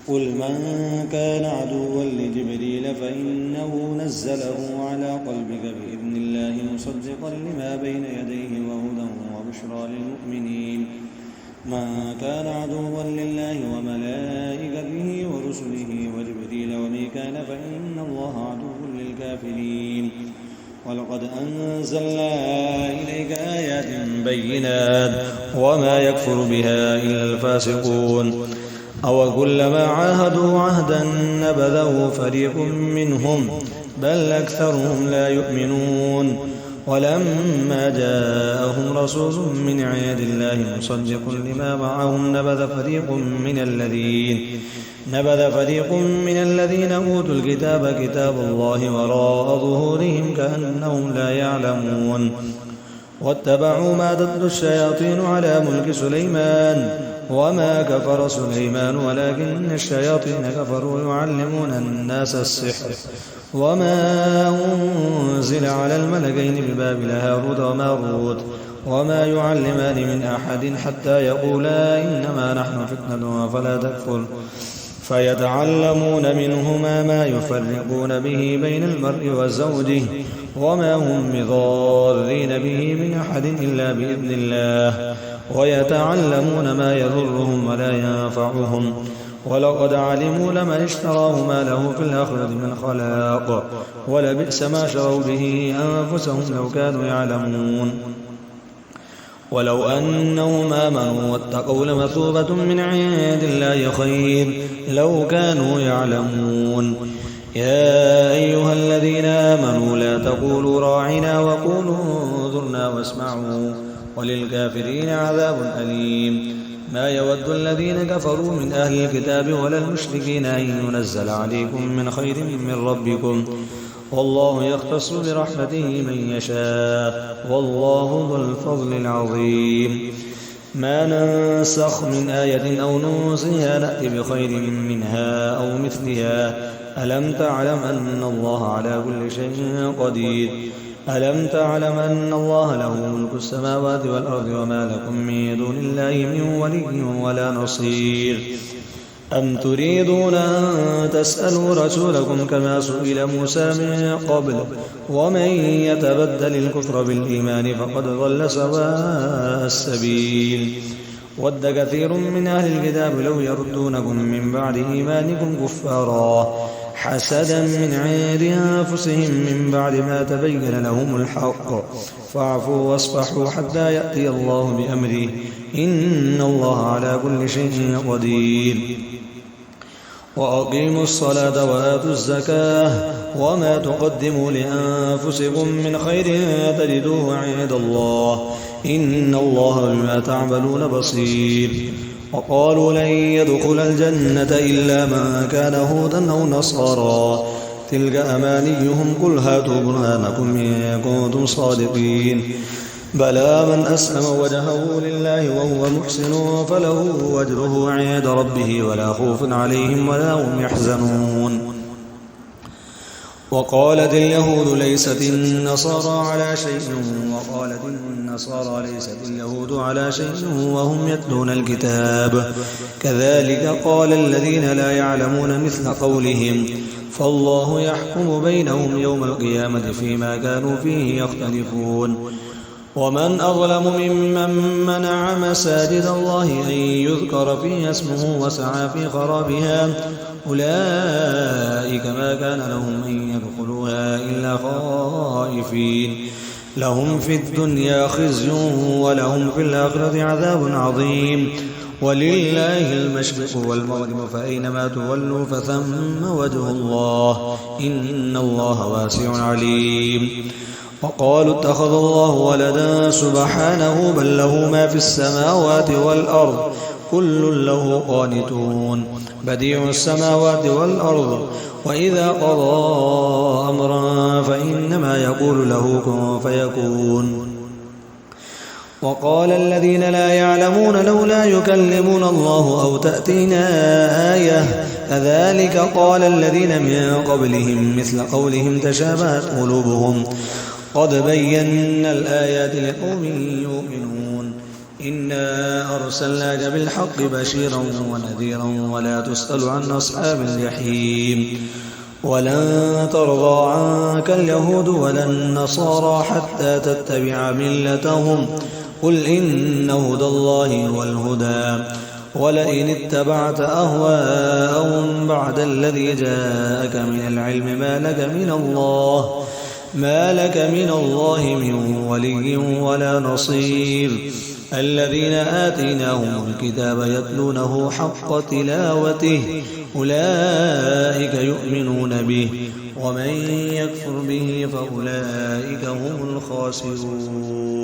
قل من كان عدوا لجبريل فإنه نزله على قلبك بإذن الله مصدقا لما بين يديه وهدى وبشرى للمؤمنين من كان عدوا لله وملائكته ورسله وجبريل وميكال فإن الله عدو للكافرين ولقد أنزلنا إليك آيات بينات وما يكفر بها إلا الفاسقون أو كلما عاهدوا عهدا نبذه فريق منهم بل أكثرهم لا يؤمنون ولما جاءهم رسول من عند الله مصدق لما معهم نبذ فريق من الذين أوتوا الكتاب كتاب الله وراء ظهورهم كأنهم لا يعلمون واتبعوا ما تتلو الشياطين على ملك سليمان وما كفر سليمان ولكن الشياطين كفروا يعلمون الناس السحر وما أنزل على الملكين ببابل هاروت وماروت وما يعلمان من أحد حتى يقولا إنما نحن فتنة فلا تكفر فيتعلمون منهما ما يفرقون به بين المرء وزوجه وما هم بضارين به من أحد إلا بإذن الله ويتعلمون ما يضرهم ولا ينفعهم ولقد علموا لمن اشتراه ما له في الآخرة من خلاق ولبئس ما شروا به أنفسهم لو كانوا يعلمون ولو أنهم آمنوا واتقوا لمثوبة من عند الله خير لو كانوا يعلمون يا أيها الذين آمنوا لا تقولوا راعنا وقولوا انظرنا واسمعوا وللكافرين عذاب أليم ما يود الذين كفروا من أهل الكتاب ولا المشركين أن ينزل عليكم من خير من ربكم والله يختص برحمته من يشاء والله ذو الفضل العظيم ما ننسخ من آية أو ننسها نأتي بخير منها أو مثلها ألم تعلم أن الله على كل شيء قدير ألم تعلم أن الله له ملك السماوات والأرض وما لكم من دون الله من ولي ولا نصير أم تريدون أن تسألوا رسولكم كما سئل موسى من قبل ومن يتبدل الكفر بالإيمان فقد ضل سواء السبيل ود كثير من أهل الكتاب لو يردونكم من بعد إيمانكم كفارا حسدا من عند أنفسهم من بعد ما تبين لهم الحق فاعفوا واصفحوا حتى يأتي الله بأمره إن الله على كل شيء قدير وأقيموا الصلاة وآتوا الزكاة وما تقدموا لأنفسكم من خير تجدوه عند الله إن الله بما تعملون بصير وقالوا لن يدخل الجنة إلا من كان هودا أو نصارى تلك أمانيهم قل هاتوا برهانكم إن كنتم صادقين بلى من أسلم وجهه لله وهو محسن فله أجره عند ربه ولا خوف عليهم ولا هم يحزنون وقالت اليهود ليست النصارى على شيء وقالت النصارى ليست اليهود على شيء وهم يتلون الكتاب كذلك قال الذين لا يعلمون مثل قولهم فالله يحكم بينهم يوم القيامة فيما كانوا فيه يختلفون ومن أظلم ممن منع مساجد الله أن يذكر فيها اسمه وسعى في خرابها أولئك ما كان لهم أن يدخلوها إلا خائفين لهم في الدنيا خزي ولهم في الآخرة عذاب عظيم ولله المشرق والمغرب فأينما تولوا فثم وجه الله إن الله واسع عليم وقالوا اتخذ الله ولدا سبحانه بل له ما في السماوات والأرض كل له قانتون بديع السماوات والأرض وإذا قضى أمرا فإنما يقول له كن فيكون وقال الذين لا يعلمون لولا يكلمون الله أو تأتينا آية كذلك قال الذين من قبلهم مثل قولهم تشابهت قلوبهم قد بينا الآيات لقوم يؤمنون إنا أرسلناك بالحق بشيرا ونذيرا ولا تسأل عن أصحاب الجحيم ولن ترضى عنك اليهود ولا النصارى حتى تتبع ملتهم قل إن هدى الله هو الهدى ولئن اتبعت أهواءهم بعد الذي جاءك من العلم ما لك من الله من ولي ولا نصير الذين آتيناهم الكتاب يتلونه حق تلاوته أولئك يؤمنون به ومن يكفر به فأولئك هم الخاسرون.